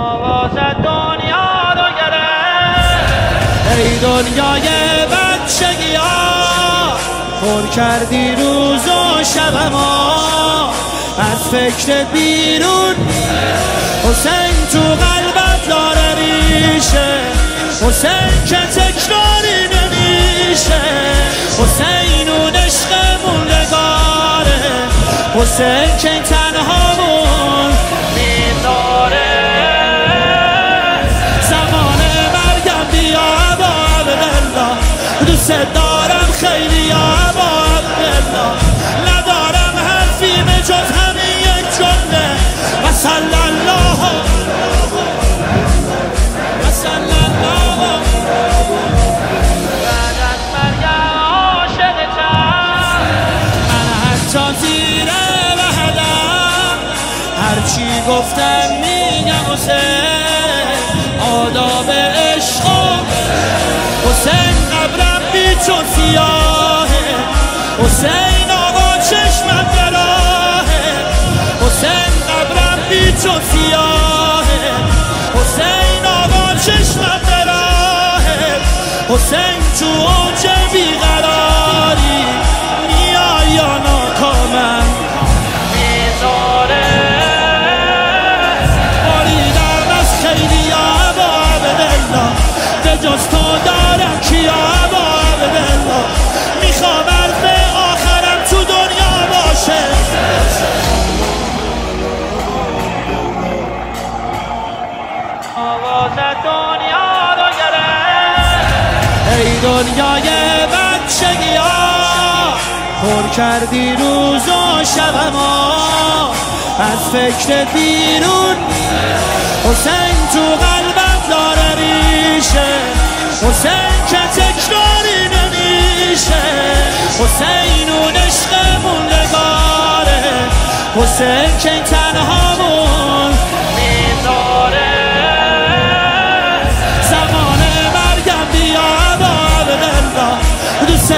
آواز دنیا رو گرفت، ای دنیای بچگی ها، پر کردی روز و شب ما از فکر بیرون. حسین تو قلبت داره ریشه، حسین که تکراری نمیشه، حسین اون عشق موندگاره، حسین که تنهامون میذاره. زمان مرگم بیا ابا عبدالله، دوست دارم خیلی یا ابا عبدالله، ندارم حرفی به جز همین یک جمله و صلی الله و صلی الله. بعد از مرگم عاشقتم، من حتی زیر وحدم، هرچی گفتم میگم حسین، آداب عشق حسین، قبرم بی چون سیاهه، حسین آقا چشمم براهه، حسین قبرم بی چون سیاهه، حسین آقا چشمم براهه، حسین تو اوج بیقراری میای یا ناکامم میذاره. باریدم از خیلی یا ابا عبدالله، به جز تو دارم کیا ابا عبدالله، میخوام به آخرم تو دنیا باشه. آواز دنیا رو گرفت، ای دنیای بچگی ها، پر کردی روز و شب ما از فکر بیرون. حسین تو قلبم داره ریشه، حسین که تکراری نمیشه، حسین اون عشق موندگاره، حسین که تنهامون میذاره. زمان مرگم بیا ابا عبدالله، دوست